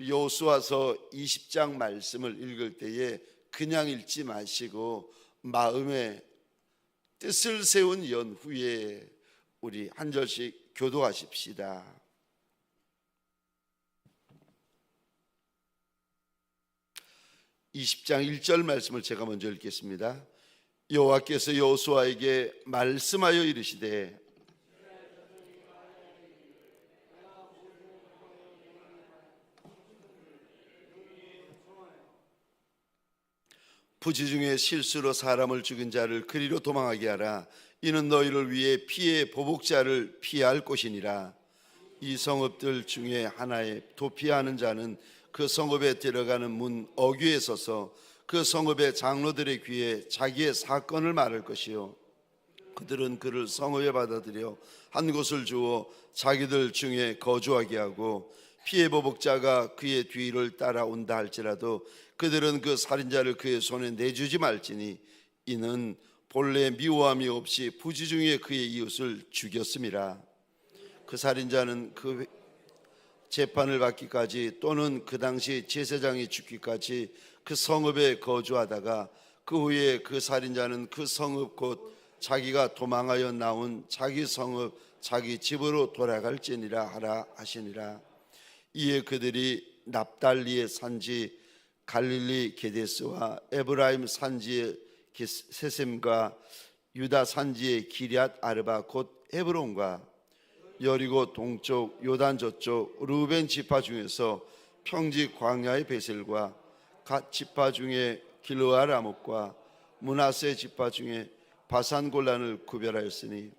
여호수아서 20장 말씀을 읽을 때에 그냥 읽지 마시고 마음에 뜻을 세운 연후에 우리 한 절씩 교도하십시다. 20장 1절 말씀을 제가 먼저 읽겠습니다. 여호와께서 여호수아에게 말씀하여 이르시되 부지 중에 실수로 사람을 죽인 자를 그리로 도망하게 하라. 이는 너희를 위해 피의 보복자를 피할 곳이니라. 이 성읍들 중에 하나에 도피하는 자는 그 성읍에 들어가는 문 어귀에 서서 그 성읍의 장로들의 귀에 자기의 사건을 말할 것이요, 그들은 그를 성읍에 받아들여 한 곳을 주어 자기들 중에 거주하게 하고, 피의 보복자가 그의 뒤를 따라온다 할지라도 그들은 그 살인자를 그의 손에 내주지 말지니, 이는 본래 미워함이 없이 부지 중에 그의 이웃을 죽였음이라. 그 살인자는 그 재판을 받기까지 또는 그 당시 제사장이 죽기까지 그 성읍에 거주하다가 그 후에 그 살인자는 그 성읍 곧 자기가 도망하여 나온 자기 성읍 자기 집으로 돌아갈지니라 하라 하시니라. 이에 그들이 납달리의 산지 갈릴리 게데스와 에브라임 산지의 세셈과 유다 산지의 기럇 아르바 곧 헤브론과 여리고 동쪽 요단 저쪽 루벤 지파 중에서 평지 광야의 베셀과 갓 지파 중에 길르아 라못과 므낫세 지파 중에 바산 골란을 구별하였으니,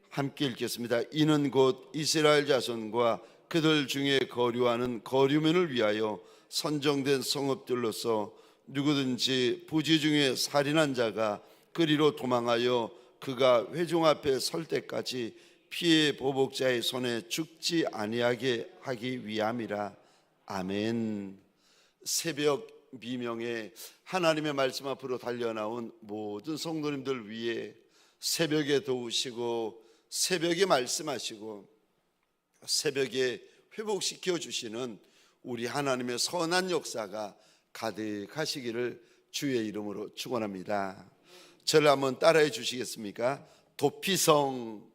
함께 읽겠습니다. 이는 곧 이스라엘 자손과 그들 중에 거류하는 거류민을 위하여 선정된 성읍들로서 누구든지 부지 중에 살인한 자가 그리로 도망하여 그가 회중 앞에 설 때까지 피의 보복자의 손에 죽지 아니하게 하기 위함이라. 아멘. 새벽 미명에 하나님의 말씀 앞으로 달려나온 모든 성도님들 위해 새벽에 도우시고 새벽에 말씀하시고 새벽에 회복시켜 주시는 우리 하나님의 선한 역사가 가득하시기를 주의 이름으로 축원합니다. 저를 한번 따라해 주시겠습니까? 도피성.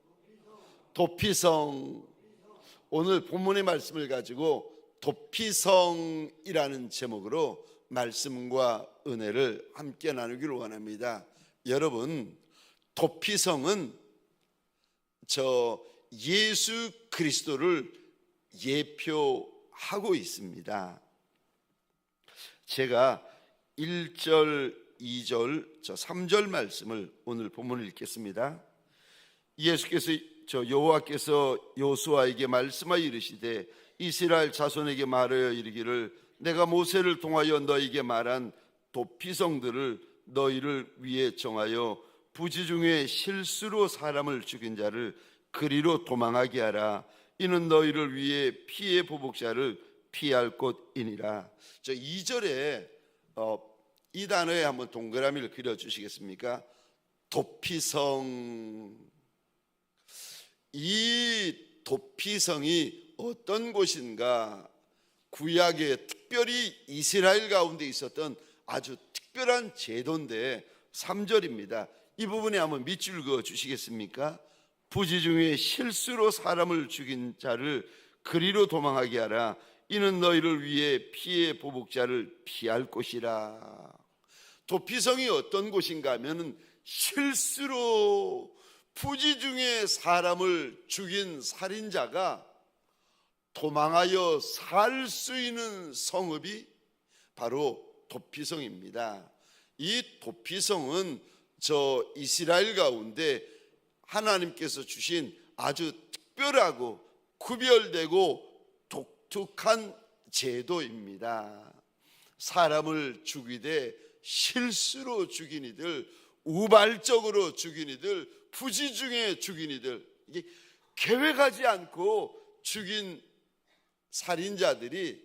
오늘 본문의 말씀을 가지고 도피성이라는 제목으로 말씀과 은혜를 함께 나누기를 원합니다. 여러분, 도피성은 저 예수 그리스도를 예표하고 있습니다. 제가 1절, 2절, 3절 말씀을 오늘 본문을 읽겠습니다. 예수께서 여호와께서 여호수아에게 말씀하여 이르시되 이스라엘 자손에게 말하여 이르기를, 내가 모세를 통하여 너희에게 말한 도피성들을 너희를 위해 정하여 부지 중에 실수로 사람을 죽인 자를 그리로 도망하게 하라. 이는 너희를 위해 피의 보복자를 피할 곳이니라. 2절에 이 단어에 한번 동그라미를 그려주시겠습니까? 도피성. 이 도피성이 어떤 곳인가? 구약에 특별히 이스라엘 가운데 있었던 아주 특별한 제도인데 3절입니다. 이 부분에 한번 밑줄 그어 주시겠습니까? 부지 중에 실수로 사람을 죽인 자를 그리로 도망하게 하라. 이는 너희를 위해 피의 보복자를 피할 곳이라. 도피성이 어떤 곳인가 하면 실수로 부지 중에 사람을 죽인 살인자가 도망하여 살 수 있는 성읍이 바로 도피성입니다. 이 도피성은 저 이스라엘 가운데 하나님께서 주신 아주 특별하고 구별되고 독특한 제도입니다. 사람을 죽이되 실수로 죽인 이들, 우발적으로 죽인 이들, 부지 중에 죽인 이들, 이게 계획하지 않고 죽인 살인자들이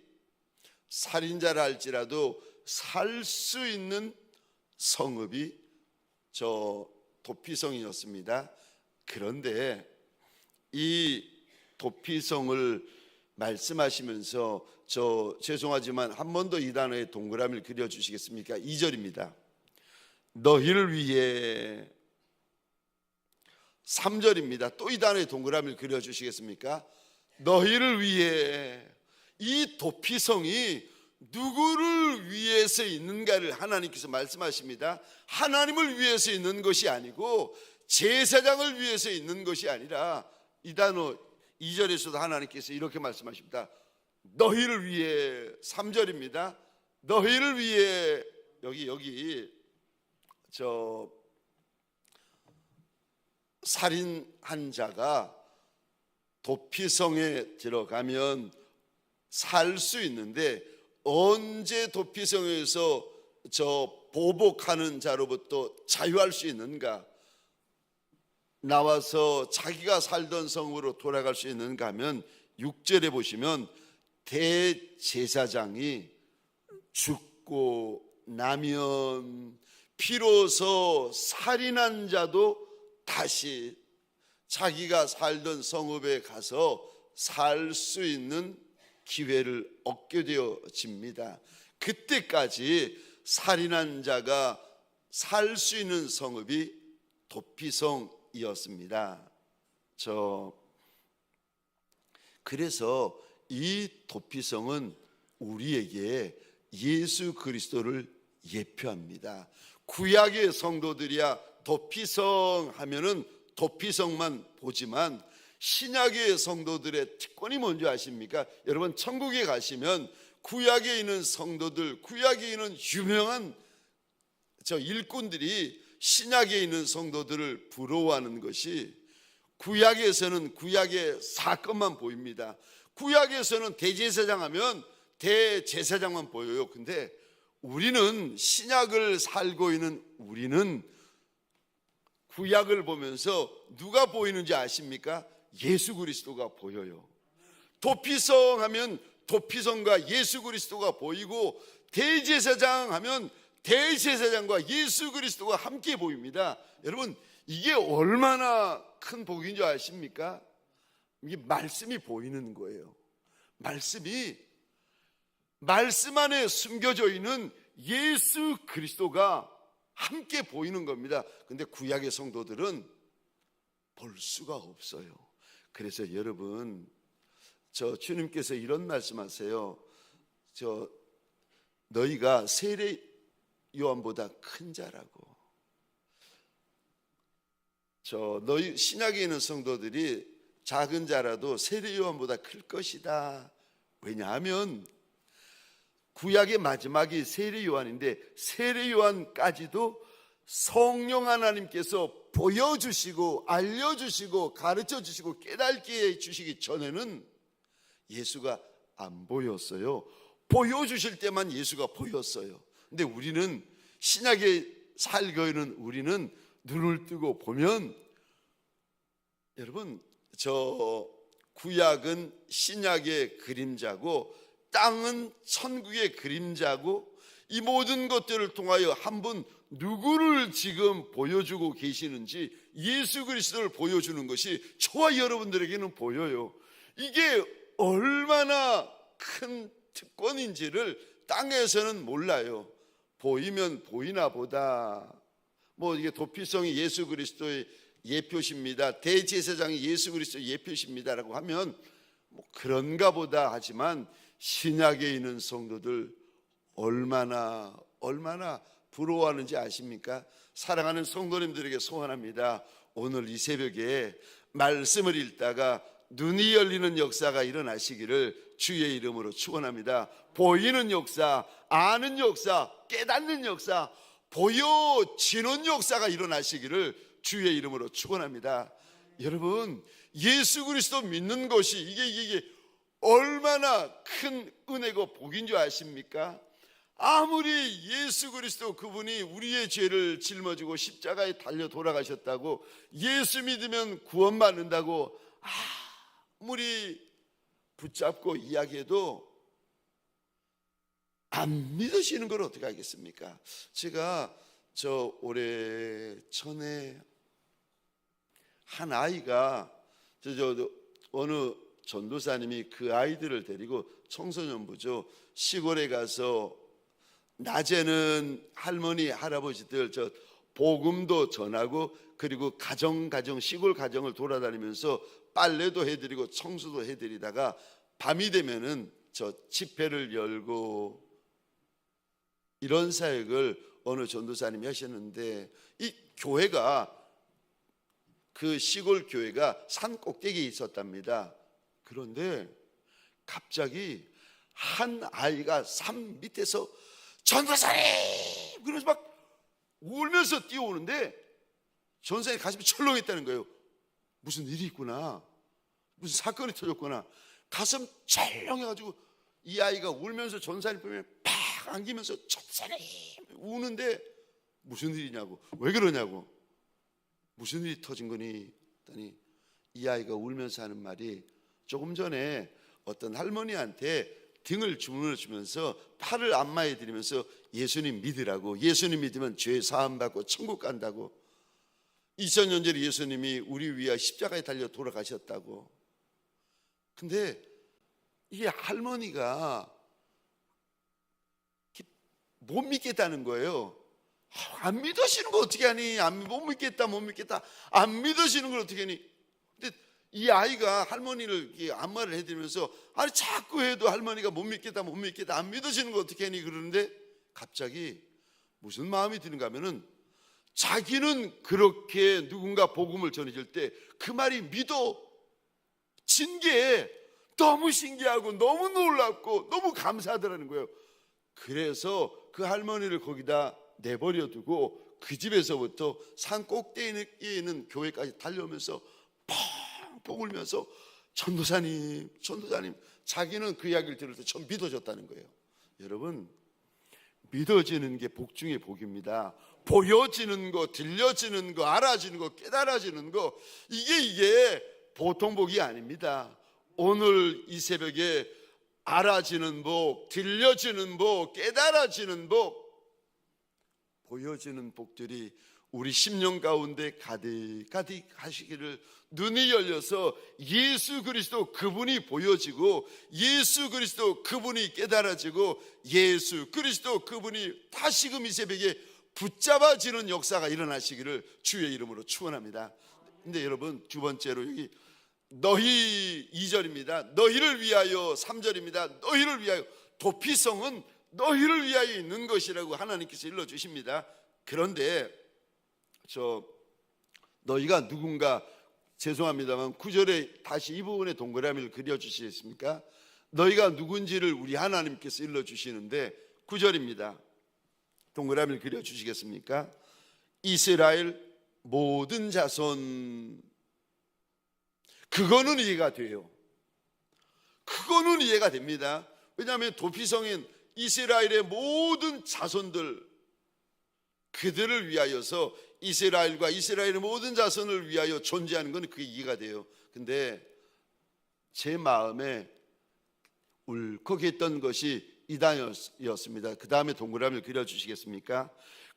살인자라 할지라도 살 수 있는 성읍이 저 도피성이었습니다. 그런데 이 도피성을 말씀하시면서 죄송하지만 한 번 더 이 단어에 동그라미를 그려주시겠습니까? 2절입니다. 너희를 위해. 3절입니다. 또 이 단어에 동그라미를 그려주시겠습니까? 너희를 위해. 이 도피성이 누구를 위해서 있는가를 하나님께서 말씀하십니다. 하나님을 위해서 있는 것이 아니고 제사장을 위해서 있는 것이 아니라 이 단어 2절에서도 하나님께서 이렇게 말씀하십니다. 너희를 위해. 3절입니다. 너희를 위해. 여기 살인한 자가 도피성에 들어가면 살 수 있는데 언제 도피성에서 보복하는 자로부터 자유할 수 있는가? 나와서 자기가 살던 성으로 돌아갈 수 있는가 하면 6절에 보시면 대제사장이 죽고 나면 비로소 살인한 자도 다시 자기가 살던 성읍에 가서 살 수 있는 기회를 얻게 되어집니다. 그때까지 살인한 자가 살 수 있는 성읍이 도피성이었습니다. 그래서 이 도피성은 우리에게 예수 그리스도를 예표합니다. 구약의 성도들이야 도피성 하면은 도피성만 보지만 신약의 성도들의 특권이 뭔지 아십니까? 여러분 천국에 가시면 구약에 있는 성도들, 구약에 있는 유명한 일꾼들이 신약에 있는 성도들을 부러워하는 것이 구약에서는 구약의 사건만 보입니다. 구약에서는 대제사장 하면 대제사장만 보여요. 근데 우리는 신약을 살고 있는 우리는 구약을 보면서 누가 보이는지 아십니까? 예수 그리스도가 보여요. 도피성 하면 도피성과 예수 그리스도가 보이고 대제사장 하면 대제사장과 예수 그리스도가 함께 보입니다. 여러분 이게 얼마나 큰 복인 줄 아십니까? 이게 말씀이 보이는 거예요. 말씀 안에 숨겨져 있는 예수 그리스도가 함께 보이는 겁니다. 근데 구약의 성도들은 볼 수가 없어요. 그래서 여러분 주님께서 이런 말씀하세요. 너희가 세례 요한보다 큰 자라고. 너희 신약에 있는 성도들이 작은 자라도 세례 요한보다 클 것이다. 왜냐하면 구약의 마지막이 세례 요한인데 세례 요한까지도 성령 하나님께서 보여주시고 알려주시고 가르쳐주시고 깨닫게 해주시기 전에는 예수가 안 보였어요. 보여주실 때만 예수가 보였어요. 근데 우리는 신약에 살고 있는 우리는 눈을 뜨고 보면 여러분 구약은 신약의 그림자고 땅은 천국의 그림자고 이 모든 것들을 통하여 한 분 누구를 지금 보여주고 계시는지 예수 그리스도를 보여주는 것이 저와 여러분들에게는 보여요. 이게 얼마나 큰 특권인지를 땅에서는 몰라요. 보이면 보이나 보다. 이게 도피성이 예수 그리스도의 예표십니다. 대제사장이 예수 그리스도의 예표십니다라고 하면 그런가 보다 하지만 신약에 있는 성도들 얼마나 부러워하는지 아십니까? 사랑하는 성도님들에게 소원합니다. 오늘 이 새벽에 말씀을 읽다가 눈이 열리는 역사가 일어나시기를 주의 이름으로 축원합니다. 보이는 역사, 아는 역사, 깨닫는 역사, 보여지는 역사가 일어나시기를 주의 이름으로 축원합니다. 여러분 예수 그리스도 믿는 것이 이게 얼마나 큰 은혜고 복인 줄 아십니까? 아무리 예수 그리스도 그분이 우리의 죄를 짊어지고 십자가에 달려 돌아가셨다고 예수 믿으면 구원받는다고 아무리 붙잡고 이야기해도 안 믿으시는 걸 어떻게 하겠습니까? 제가 오래 전에 한 아이가 어느 전도사님이 그 아이들을 데리고 청소년부죠, 시골에 가서 낮에는 할머니 할아버지들 저 복음도 전하고, 그리고 가정 시골 가정을 돌아다니면서 빨래도 해드리고 청소도 해드리다가 밤이 되면은 저 집회를 열고, 이런 사역을 어느 전도사님이 하셨는데, 이 교회가, 그 시골 교회가 산 꼭대기에 있었답니다. 그런데 갑자기 한 아이가 산 밑에서 전도사님! 그러면서 막 울면서 뛰어오는데 전도사님 가슴이 철렁했다는 거예요. 무슨 일이 있구나, 무슨 사건이 터졌구나. 가슴 철렁해가지고 이 아이가 울면서 전도사님 보면 팍 안기면서 전도사님 우는데 무슨 일이냐고, 왜 그러냐고, 무슨 일이 터진 거니 했더니 이 아이가 울면서 하는 말이, 조금 전에 어떤 할머니한테 등을 주물러 주면서 팔을 안마해 드리면서 예수님 믿으라고, 예수님 믿으면 죄 사함 받고 천국 간다고, 2000년 전에 예수님이 우리 위하여 십자가에 달려 돌아가셨다고. 근데 이 할머니가 못 믿겠다는 거예요. 안 믿으시는 거 어떻게 하니? 못 믿겠다 안 믿으시는 걸 어떻게 하니? 근데 이 아이가 할머니를 안마를 해드리면서, 아니 자꾸 해도 할머니가 못 믿겠다 안 믿으시는 거 어떻게 하니? 그러는데 갑자기 무슨 마음이 드는가 하면은, 자기는 그렇게 누군가 복음을 전해줄 때 그 말이 믿어진 게 너무 신기하고 너무 놀랍고 너무 감사하더라는 거예요. 그래서 그 할머니를 거기다 내버려 두고 그 집에서부터 산 꼭대기에 있는 교회까지 달려오면서 펑펑 울면서 전도사님 자기는 그 이야기를 들을 때 전 믿어졌다는 거예요. 여러분, 믿어지는 게 복 중에 복입니다. 보여지는 거, 들려지는 거, 알아지는 거, 깨달아지는 거, 이게 보통 복이 아닙니다. 오늘 이 새벽에 알아지는 복, 들려지는 복, 깨달아지는 복, 보여지는 복들이 우리 심령 가운데 가득 하시기를, 눈이 열려서 예수 그리스도 그분이 보여지고, 예수 그리스도 그분이 깨달아지고, 예수 그리스도 그분이 다시금 이 새벽에 붙잡아지는 역사가 일어나시기를 주의 이름으로 축원합니다. 근데 여러분, 두 번째로 여기 너희 2절입니다. 너희를 위하여 3절입니다. 너희를 위하여, 도피성은 너희를 위하여 있는 것이라고 하나님께서 일러주십니다. 그런데 너희가 누군가, 죄송합니다만 9절에 다시 이 부분에 동그라미를 그려주시겠습니까? 너희가 누군지를 우리 하나님께서 일러주시는데 9절입니다. 동그라미를 그려주시겠습니까? 이스라엘 모든 자손. 그거는 이해가 돼요. 그거는 이해가 됩니다. 왜냐하면 도피성인 이스라엘의 모든 자손들, 그들을 위하여서, 이스라엘과 이스라엘의 모든 자손을 위하여 존재하는 건 그게 이해가 돼요. 근데 제 마음에 울컥했던 것이 이 단어였습니다. 그 다음에 동그라미를 그려주시겠습니까?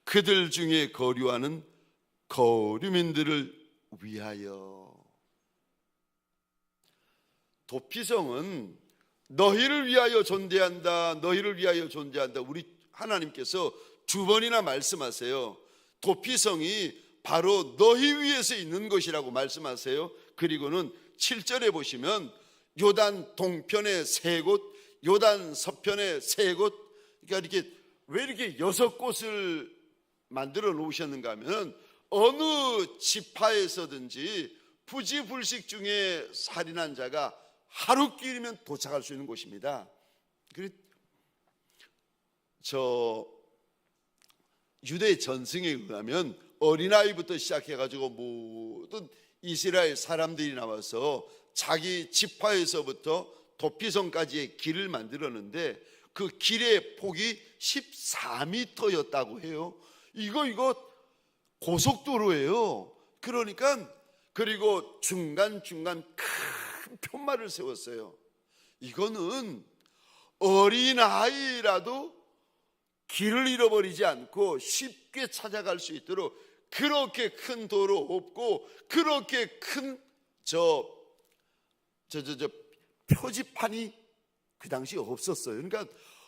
그들 중에 거류하는 거류민들을 위하여. 도피성은 너희를 위하여 존재한다, 너희를 위하여 존재한다. 우리 하나님께서 두 번이나 말씀하세요. 도피성이 바로 너희 위에서 있는 것이라고 말씀하세요. 그리고는 7절에 보시면 요단 동편의 3곳, 요단 서편의 3곳, 그러니까 이렇게 왜 이렇게 6곳을 만들어 놓으셨는가 하면, 어느 지파에서든지 부지불식 중에 살인한 자가 하루길이면 도착할 수 있는 곳입니다. 유대 전승에 의하면 어린아이부터 시작해가지고 모든 이스라엘 사람들이 나와서 자기 지파에서부터 도피성까지의 길을 만들었는데, 그 길의 폭이 14m였다고 해요. 이거 고속도로예요. 그러니까, 그리고 중간중간 큰 편말을 세웠어요. 이거는 어린아이라도 길을 잃어버리지 않고 쉽게 찾아갈 수 있도록 그렇게 큰 도로 없고, 그렇게 큰 표지판이 그 당시 없었어요. 그러니까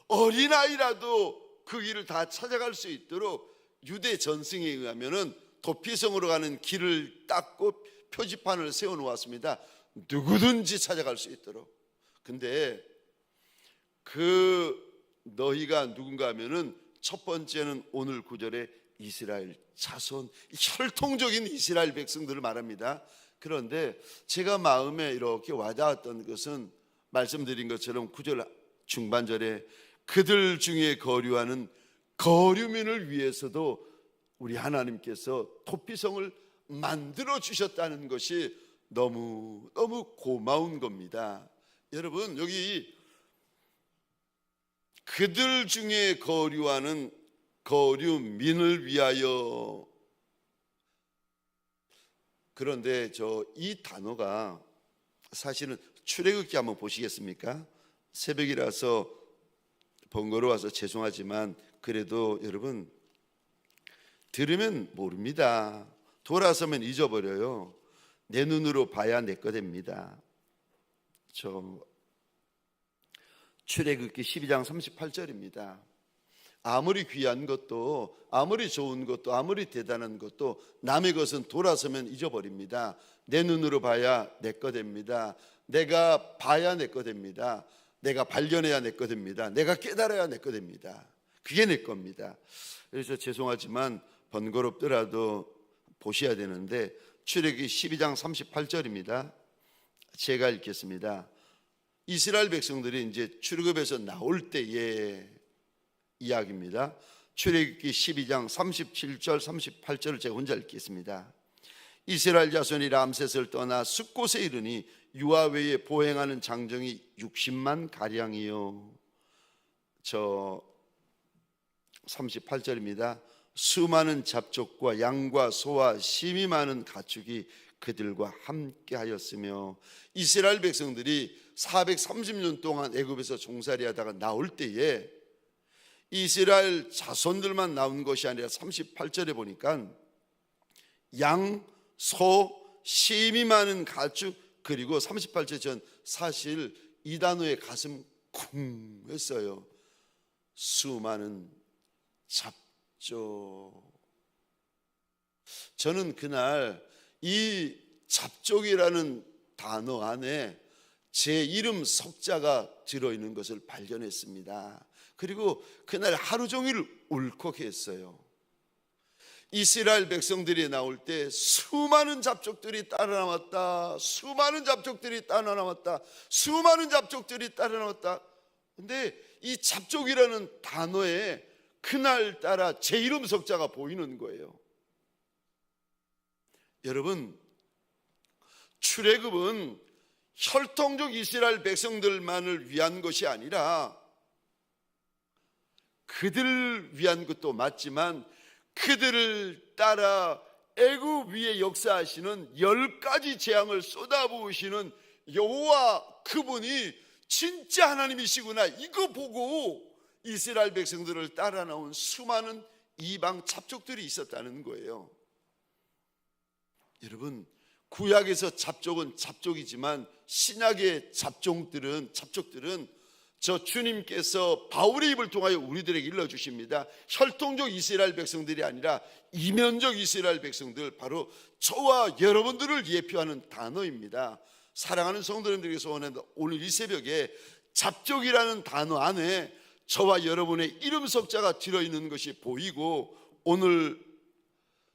어린아이라도 그 길을 다 찾아갈 수 있도록 유대 전승에 의하면은 도피성으로 가는 길을 닦고 표지판을 세워 놓았습니다. 누구든지 찾아갈 수 있도록. 근데 너희가 누군가 하면은 첫 번째는 오늘 구절에 이스라엘 자손, 혈통적인 이스라엘 백성들을 말합니다. 그런데 제가 마음에 이렇게 와닿았던 것은 말씀드린 것처럼 구절 중반절에 그들 중에 거류하는 거류민을 위해서도 우리 하나님께서 도피성을 만들어 주셨다는 것이 너무 고마운 겁니다. 여러분, 여기 그들 중에 거류하는 거류민을 위하여, 그런데 이 단어가 사실은 출애굽기 한번 보시겠습니까? 새벽이라서 번거로워서 죄송하지만 그래도 여러분 들으면 모릅니다. 돌아서면 잊어버려요. 내 눈으로 봐야 내 거 됩니다. 출애굽기 12장 38절입니다. 아무리 귀한 것도, 아무리 좋은 것도, 아무리 대단한 것도 남의 것은 돌아서면 잊어버립니다. 내 눈으로 봐야 내 거 됩니다. 내가 봐야 내 거 됩니다. 내가 발견해야 내 거 됩니다. 내가 깨달아야 내 거 됩니다. 그게 내 겁니다. 그래서 죄송하지만 번거롭더라도 보셔야 되는데 출애굽기 12장 38절입니다. 제가 읽겠습니다. 이스라엘 백성들이 이제 출애굽에서 나올 때의 이야기입니다. 출애굽기 12장 37절 38절을 제가 혼자 읽겠습니다. 이스라엘 자손이 람셋을 떠나 숫곳에 이르니 유아 외에 보행하는 장정이 60만 가량이요. 38절입니다. 수많은 잡족과 양과 소와 심이 많은 가축이 그들과 함께 하였으며, 이스라엘 백성들이 430년 동안 애굽에서 종살이 하다가 나올 때에 이스라엘 자손들만 나온 것이 아니라 38절에 보니까 양, 소, 심이 많은 가축, 그리고 38절 전 사실 이 단어에 가슴 쿵 했어요. 수많은 잡족. 저는 그날 이 잡족이라는 단어 안에 제 이름 석자가 들어있는 것을 발견했습니다. 그리고 그날 하루 종일 울컥했어요. 이스라엘 백성들이 나올 때 수많은 잡족들이 따라 나왔다. 수많은 잡족들이 따라 나왔다. 수많은 잡족들이 따라 나왔다. 근데 이 잡족이라는 단어에 그날따라 제 이름 석자가 보이는 거예요. 여러분, 출애굽은 혈통적 이스라엘 백성들만을 위한 것이 아니라 그들을 위한 것도 맞지만 그들을 따라 애굽 위에 역사하시는 10가지 재앙을 쏟아부으시는 여호와, 그분이 진짜 하나님이시구나, 이거 보고 이스라엘 백성들을 따라 나온 수많은 이방 잡족들이 있었다는 거예요. 여러분, 구약에서 잡족은 잡족이지만 신약의 잡족들은 저 주님께서 바울의 입을 통하여 우리들에게 일러주십니다. 혈통적 이스라엘 백성들이 아니라 이면적 이스라엘 백성들, 바로 저와 여러분들을 예표하는 단어입니다. 사랑하는 성도님들에게 소원한다. 오늘 이 새벽에 잡족이라는 단어 안에 저와 여러분의 이름 석자가 들어있는 것이 보이고, 오늘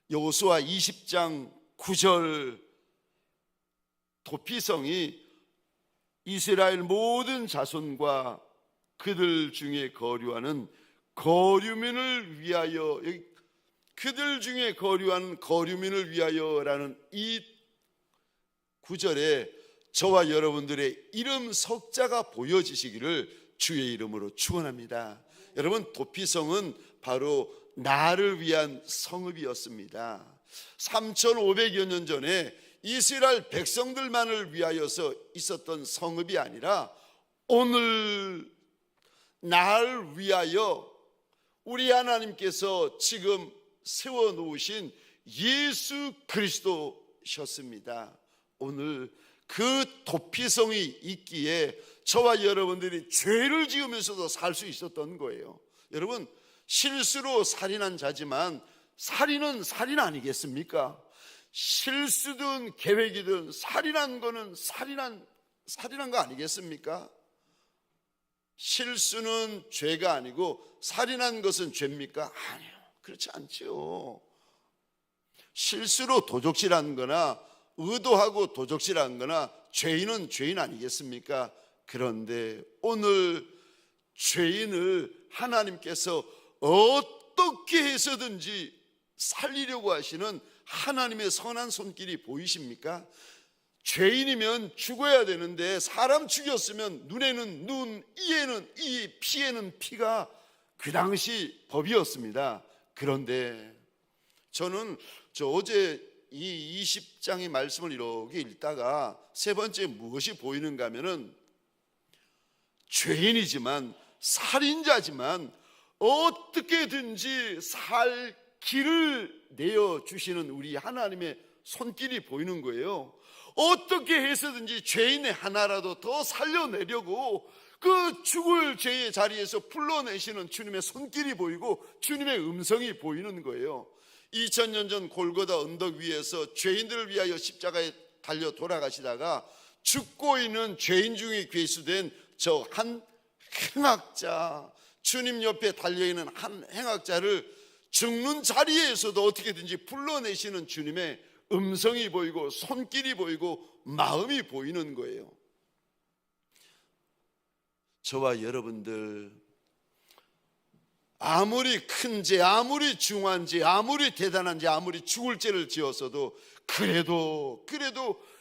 여호수아 20장 9절 도피성이 이스라엘 모든 자손과 그들 중에 거류하는 거류민을 위하여, 그들 중에 거류하는 거류민을 위하여라는 이 구절에 저와 여러분들의 이름 석자가 보여지시기를 주의 이름으로 축원합니다. 여러분, 도피성은 바로 나를 위한 성읍이었습니다. 3500여 년 전에 이스라엘 백성들만을 위하여서 있었던 성읍이 아니라 오늘 나를 위하여 우리 하나님께서 지금 세워놓으신 예수 그리스도셨습니다. 오늘 그 도피성이 있기에 저와 여러분들이 죄를 지으면서도 살 수 있었던 거예요. 여러분, 실수로 살인한 자지만 살인은 살인 아니겠습니까? 실수든 계획이든 살인한 거는 살인한 거 아니겠습니까? 실수는 죄가 아니고 살인한 것은 죄입니까? 아니요, 그렇지 않죠. 실수로 도적질한 거나 의도하고 도적질한 거나 죄인은 죄인 아니겠습니까? 그런데 오늘 죄인을 하나님께서 어떻게 해서든지 살리려고 하시는 하나님의 선한 손길이 보이십니까? 죄인이면 죽어야 되는데 사람 죽였으면 눈에는 눈, 이에는 이, 피에는 피가 그 당시 법이었습니다. 그런데 저는 어제 이 20장의 말씀을 이렇게 읽다가 세 번째 무엇이 보이는가 하면은 죄인이지만 살인자지만 어떻게든지 살 길을 내어주시는 우리 하나님의 손길이 보이는 거예요. 어떻게 해서든지 죄인의 하나라도 더 살려내려고 그 죽을 죄의 자리에서 불러내시는 주님의 손길이 보이고 주님의 음성이 보이는 거예요. 2000년 전 골고다 언덕 위에서 죄인들을 위하여 십자가에 달려 돌아가시다가 죽고 있는 죄인 중에 괴수된 저 한 행악자, 주님 옆에 달려있는 한 행악자를 죽는 자리에서도 어떻게든지 불러내시는 주님의 음성이 보이고 손길이 보이고 마음이 보이는 거예요. 저와 여러분들 아무리 큰 죄, 아무리 중한 죄, 아무리 대단한 죄, 아무리 죽을 죄를 지었어도 그래도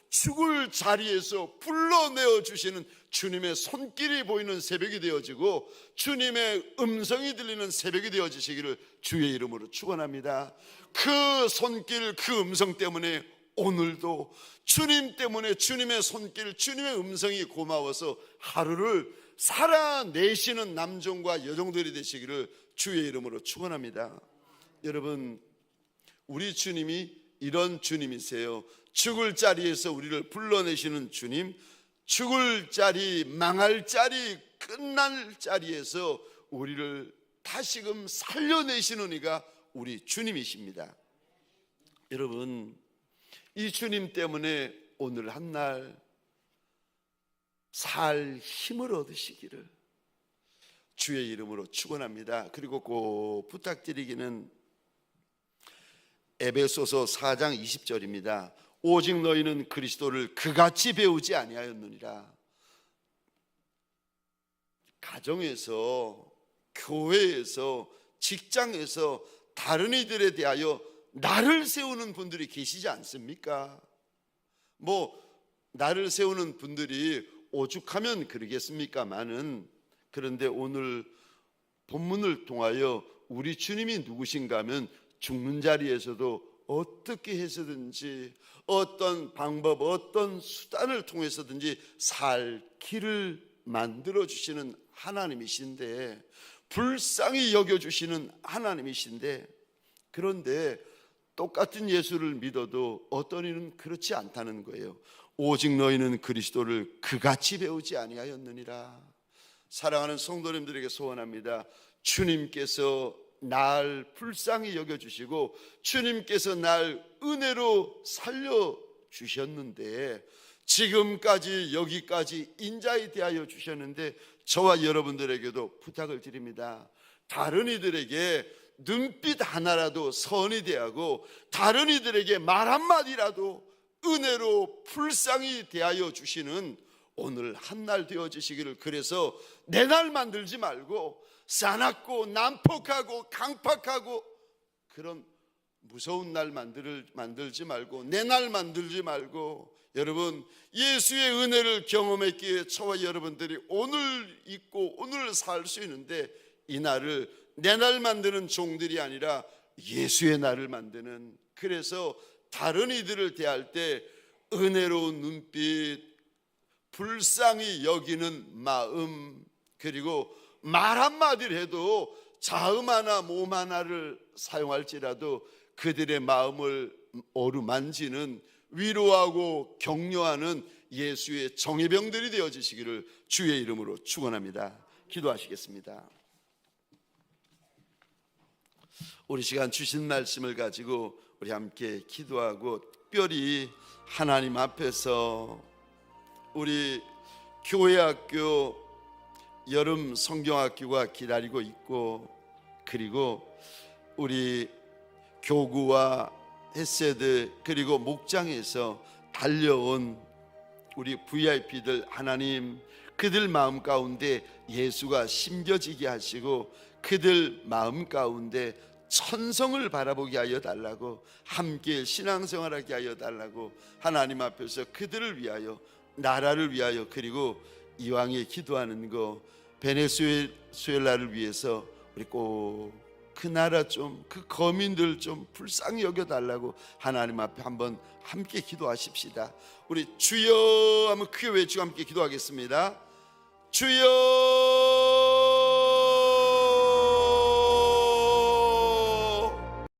죽을 자리에서 불러내어 주시는 주님의 손길이 보이는 새벽이 되어지고 주님의 음성이 들리는 새벽이 되어지시기를 주의 이름으로 축원합니다. 그 손길, 그 음성 때문에 오늘도 주님 때문에 주님의 손길, 주님의 음성이 고마워서 하루를 살아내시는 남종과 여종들이 되시기를 주의 이름으로 축원합니다. 여러분, 우리 주님이 이런 주님이세요. 죽을 자리에서 우리를 불러내시는 주님, 죽을 자리, 망할 자리, 끝날 자리에서 우리를 다시금 살려내시는 이가 우리 주님이십니다. 여러분, 이 주님 때문에 오늘 한날 살 힘을 얻으시기를 주의 이름으로 축원합니다. 그리고 꼭 부탁드리기는 에베소서 4장 20절입니다. 오직 너희는 그리스도를 그같이 배우지 아니하였느니라. 가정에서, 교회에서, 직장에서 다른 이들에 대하여 나를 세우는 분들이 계시지 않습니까? 나를 세우는 분들이 오죽하면 그러겠습니까마는, 그런데 오늘 본문을 통하여 우리 주님이 누구신가 하면 죽는 자리에서도 어떻게 해서든지 어떤 방법, 어떤 수단을 통해서든지 살 길을 만들어 주시는 하나님이신데, 불쌍히 여겨주시는 하나님이신데, 그런데 똑같은 예수를 믿어도 어떤 이는 그렇지 않다는 거예요. 오직 너희는 그리스도를 그같이 배우지 아니하였느니라. 사랑하는 성도님들에게 소원합니다. 주님께서 날 불쌍히 여겨주시고 주님께서 날 은혜로 살려주셨는데, 지금까지 여기까지 인자에 대하여 주셨는데 저와 여러분들에게도 부탁을 드립니다. 다른 이들에게 눈빛 하나라도 선이 대하고 다른 이들에게 말 한마디라도 은혜로 불쌍히 대하여 주시는 오늘 한날 되어지시기를, 그래서 내 날 만들지 말고 싸납고 난폭하고 강팍하고 그런 무서운 날 만들지 말고, 내 날 만들지 말고, 여러분 예수의 은혜를 경험했기에 저와 여러분들이 오늘 있고 오늘 살 수 있는데, 이 날을 내 날 만드는 종들이 아니라 예수의 날을 만드는, 그래서 다른 이들을 대할 때 은혜로운 눈빛, 불쌍히 여기는 마음, 그리고 말 한마디를 해도 자음 하나 몸 하나를 사용할지라도 그들의 마음을 어루만지는, 위로하고 격려하는 예수의 정예병들이 되어지시기를 주의 이름으로 축원합니다. 기도하시겠습니다. 우리 시간 주신 말씀을 가지고 우리 함께 기도하고, 특별히 하나님 앞에서 우리 교회학교 여름 성경학교가 기다리고 있고, 그리고 우리 교구와 헤세드 그리고 목장에서 달려온 우리 VIP들, 하나님 그들 마음 가운데 예수가 심겨지게 하시고 그들 마음 가운데 천성을 바라보게 하여 달라고, 함께 신앙생활하게 하여 달라고 하나님 앞에서 그들을 위하여, 나라를 위하여, 그리고 이왕에 기도하는 거 베네수엘라를 위해서 우리 꼭 그 나라 좀, 그 거민들 좀 불쌍히 여겨달라고 하나님 앞에 한번 함께 기도하십시다. 우리 주여 하면 크게 외치고 함께 기도하겠습니다. 주여